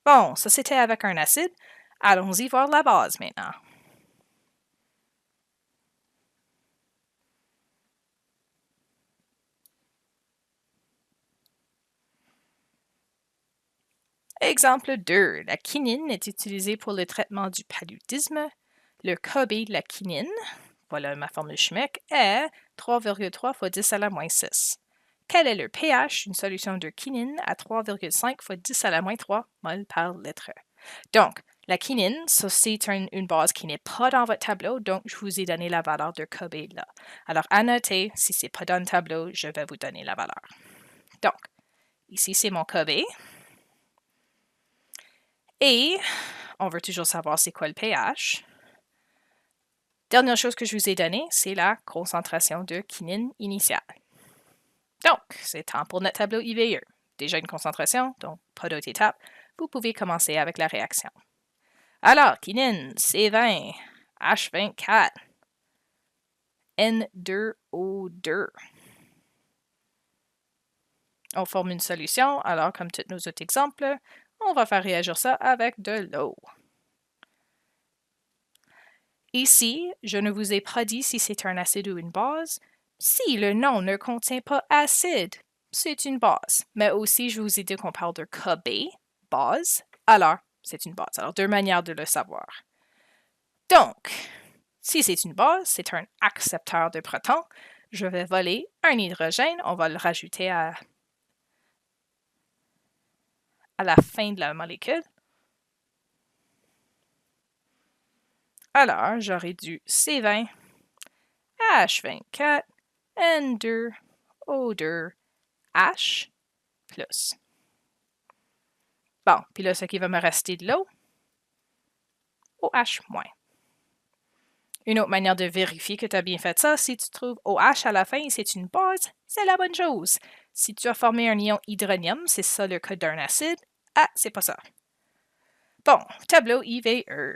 Bon, ça c'était avec un acide. Allons-y voir la base maintenant. Exemple 2. La quinine est utilisée pour le traitement du paludisme. Le KB de la quinine, voilà ma formule chimique, est 3,3 fois 10 à la moins 6. Quel est le pH d'une solution de quinine à 3,5 fois 10 à la moins 3 mol par litre? Donc, la quinine, ça c'est une base qui n'est pas dans votre tableau, donc je vous ai donné la valeur de KB là. Alors, à noter, si c'est pas dans le tableau, je vais vous donner la valeur. Donc, ici c'est mon KB. Et on veut toujours savoir c'est quoi le pH. Dernière chose que je vous ai donnée, c'est la concentration de quinine initiale. Donc, c'est temps pour notre tableau IVE. Déjà une concentration, donc pas d'autre étape. Vous pouvez commencer avec la réaction. Alors, quinine, C20, H24, N2O2. On forme une solution, alors comme tous nos autres exemples, on va faire réagir ça avec de l'eau. Ici, je ne vous ai pas dit si c'est un acide ou une base. Si le nom ne contient pas acide, c'est une base. Mais aussi, je vous ai dit qu'on parle de KB, base, alors c'est une base. Alors, deux manières de le savoir. Donc, si c'est une base, c'est un accepteur de protons. Je vais voler un hydrogène, on va le rajouter à la fin de la molécule. Alors, j'aurai du C20, H24, N2, O2, H plus. Bon, puis là, ce qui va me rester de l'eau, OH moins. Une autre manière de vérifier que tu as bien fait ça, si tu trouves OH à la fin et c'est une base, c'est la bonne chose. Si tu as formé un ion hydronium, c'est ça le cas d'un acide, ah, c'est pas ça. Bon, tableau IVE.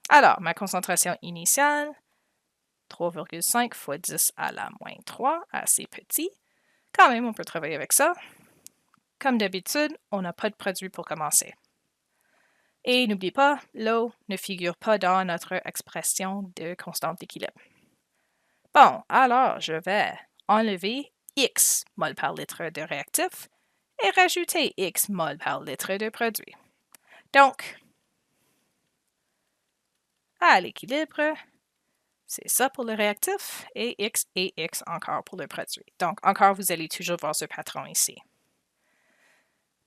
Alors, ma concentration initiale, 3,5 fois 10 à la moins 3, assez petit. Quand même, on peut travailler avec ça. Comme d'habitude, on n'a pas de produit pour commencer. Et n'oublie pas, l'eau ne figure pas dans notre expression de constante d'équilibre. Bon, alors je vais enlever X mol par litre de réactif et rajouter X mol par litre de produit. Donc, à l'équilibre, c'est ça pour le réactif et X encore pour le produit. Donc, encore, vous allez toujours voir ce patron ici.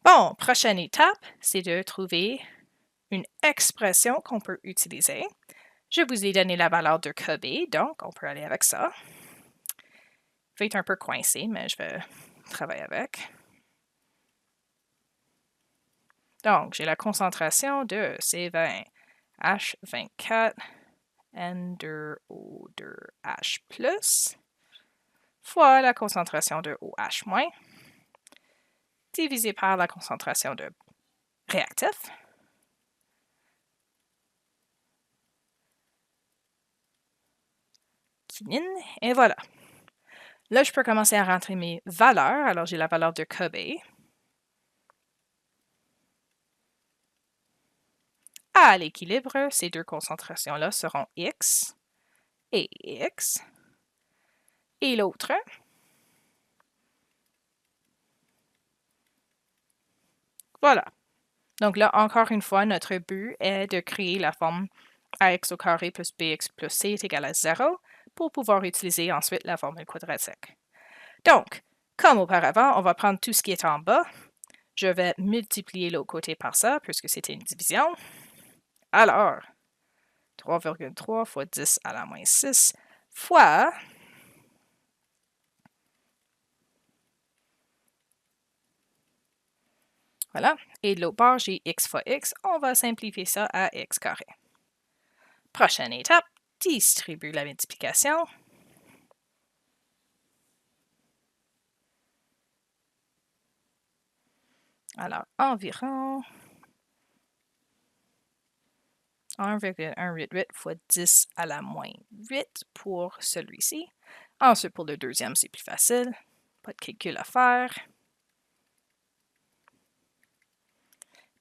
Bon, prochaine étape, c'est de trouver une expression qu'on peut utiliser. Je vous ai donné la valeur de KB, donc on peut aller avec ça. Je vais être un peu coincé, mais je vais travailler avec. Donc, j'ai la concentration de C20, H24, N2O2H+, fois la concentration de OH-, divisé par la concentration de réactif. Quinine, et voilà. Là, je peux commencer à rentrer mes valeurs. Alors, j'ai la valeur de KB. À l'équilibre, ces deux concentrations-là seront X et X. Et l'autre, voilà. Donc là, encore une fois, notre but est de créer la forme ax au carré plus bx plus c est égal à 0 pour pouvoir utiliser ensuite la formule quadratique. Donc, comme auparavant, on va prendre tout ce qui est en bas. Je vais multiplier l'autre côté par ça, puisque c'était une division. Alors, 3,3 fois 10 à la moins 6 fois voilà. Et de l'autre part, j'ai x fois x. On va simplifier ça à x carré. Prochaine étape, distribue la multiplication. Alors, environ 1,188 fois 10 à la moins 8 pour celui-ci. Ensuite, pour le deuxième, c'est plus facile. Pas de calcul à faire.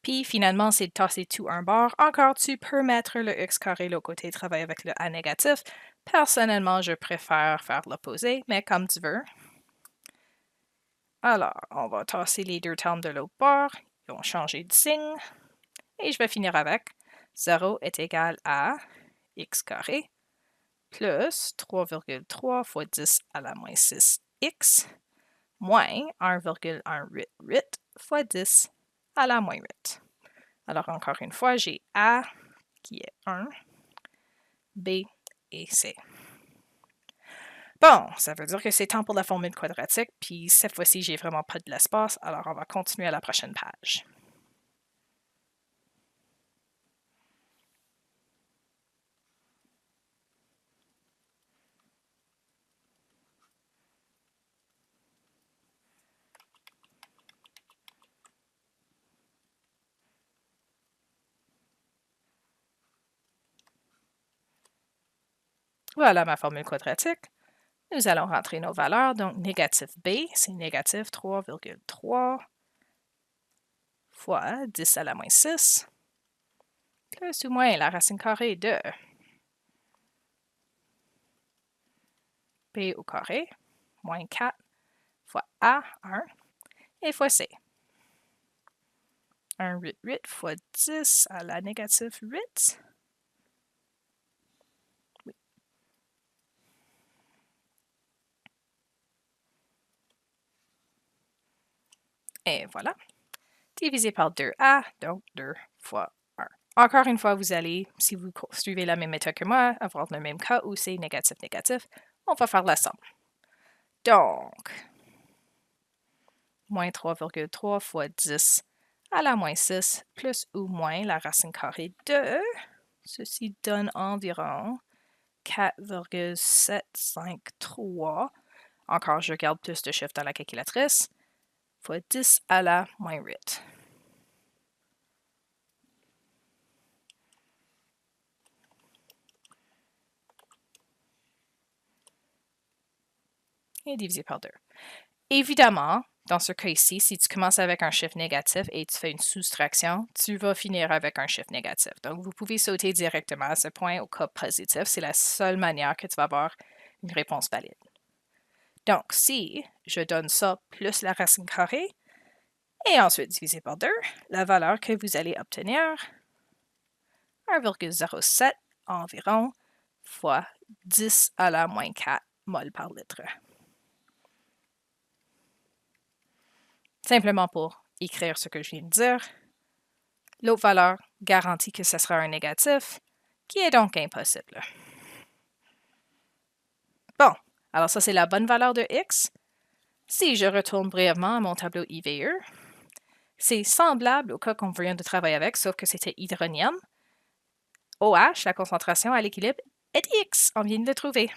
Puis finalement, c'est de tasser tout un bord. Encore, tu peux mettre le x carré l'autre côté et travailler avec le a négatif. Personnellement, je préfère faire l'opposé, mais comme tu veux. Alors, on va tasser les deux termes de l'autre bord. Ils vont changer de signe. Et je vais finir avec 0 est égal à x carré plus 3,3 fois 10 à la moins 6x moins 1,188 fois 10 à la moins 8. Alors, encore une fois, j'ai A qui est 1, B et C. Bon, ça veut dire que c'est temps pour la formule quadratique, puis cette fois-ci, j'ai vraiment pas de l'espace, alors on va continuer à la prochaine page. Voilà ma formule quadratique. Nous allons rentrer nos valeurs. Donc, négatif B, c'est négatif 3,3 fois 10 à la moins 6, plus ou moins la racine carrée de B au carré, moins 4 fois A, 1, et fois C. 1,88 fois 10 à la négative 8. Oui. Et voilà. Divisé par 2A, donc 2 fois 1. Encore une fois, vous allez, si vous suivez la même méthode que moi, avoir le même cas où c'est négatif, négatif. On va faire la somme. Donc, moins 3,3 fois 10 à la moins 6, plus ou moins la racine carrée de, ceci donne environ 4,753. Encore, je garde plus de chiffres dans la calculatrice, fois 10 à la moins 8. Et divisé par 2. Évidemment, dans ce cas ici, si tu commences avec un chiffre négatif et tu fais une soustraction, tu vas finir avec un chiffre négatif. Donc, vous pouvez sauter directement à ce point au cas positif. C'est la seule manière que tu vas avoir une réponse valide. Donc, si je donne ça plus la racine carrée, et ensuite divisé par 2, la valeur que vous allez obtenir, 1,07 environ, fois 10 à la moins 4 mol par litre. Simplement pour écrire ce que je viens de dire. L'autre valeur garantit que ce sera un négatif, qui est donc impossible. Bon, alors ça c'est la bonne valeur de x. Si je retourne brièvement à mon tableau IVE, c'est semblable au cas qu'on vient de travailler avec, sauf que c'était hydronium. OH, la concentration à l'équilibre, est X. On vient de le trouver.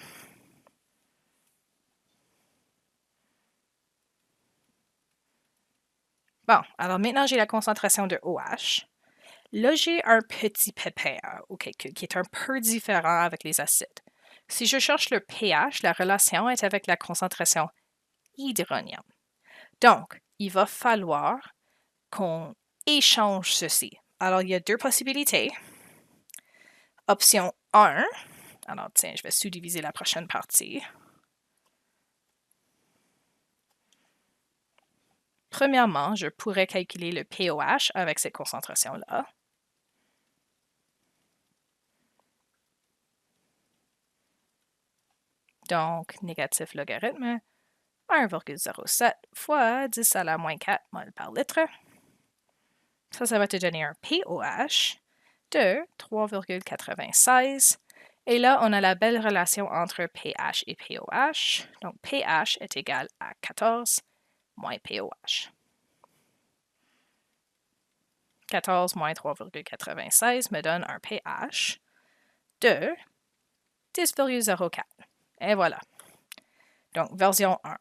Bon, alors maintenant j'ai la concentration de OH. Là, j'ai un petit pépin au calcul qui est un peu différent avec les acides. Si je cherche le pH, la relation est avec la concentration hydronium. Donc, il va falloir qu'on échange ceci. Alors, il y a deux possibilités. Option 1. Alors, tiens, je vais sous-diviser la prochaine partie. Premièrement, je pourrais calculer le pOH avec cette concentration-là. Donc, négatif logarithme, 1,07 fois 10 à la moins 4 mol par litre. Ça va te donner un pOH de 3,96. Et là, on a la belle relation entre pH et pOH. Donc, pH est égal à 14 moins pOH. 14 moins 3,96 me donne un pH de 10,04. Et voilà. Donc, version 1.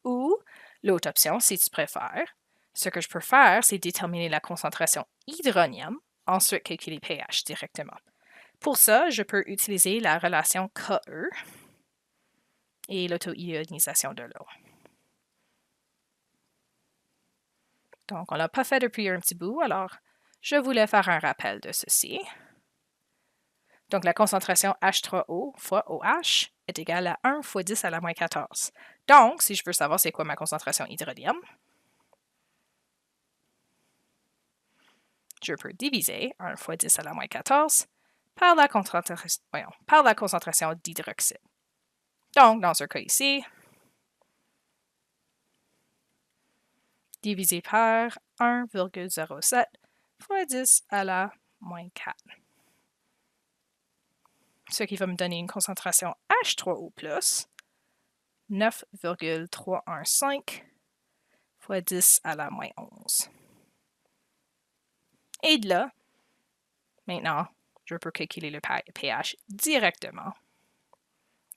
Ou l'autre option, si tu préfères, ce que je peux faire, c'est déterminer la concentration hydronium ensuite calculer pH directement. Pour ça, je peux utiliser la relation KE et l'auto-ionisation de l'eau. Donc, on ne l'a pas fait depuis un petit bout, alors je voulais faire un rappel de ceci. Donc, la concentration H3O fois OH est égale à 1 fois 10 à la moins 14. Donc, si je veux savoir c'est quoi ma concentration hydrolium, je peux diviser 1 fois 10 à la moins 14 par la concentration d'hydroxyde. Donc, dans ce cas ici, divisé par 1,07 fois 10 à la moins 4. Ce qui va me donner une concentration H3O+, 9,315 fois 10 à la moins 11. Et de là, maintenant, je peux calculer le pH directement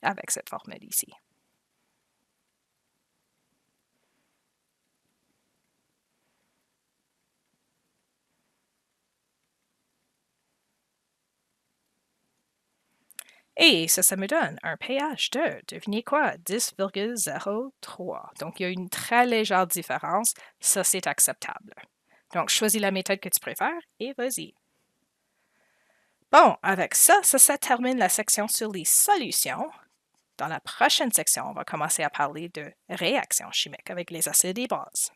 avec cette formule ici. Et ça me donne un pH de, devinez quoi, 10,03. Donc, il y a une très légère différence. Ça, c'est acceptable. Donc, choisis la méthode que tu préfères et vas-y. Bon, avec ça termine la section sur les solutions. Dans la prochaine section, on va commencer à parler de réactions chimiques avec les acides et bases.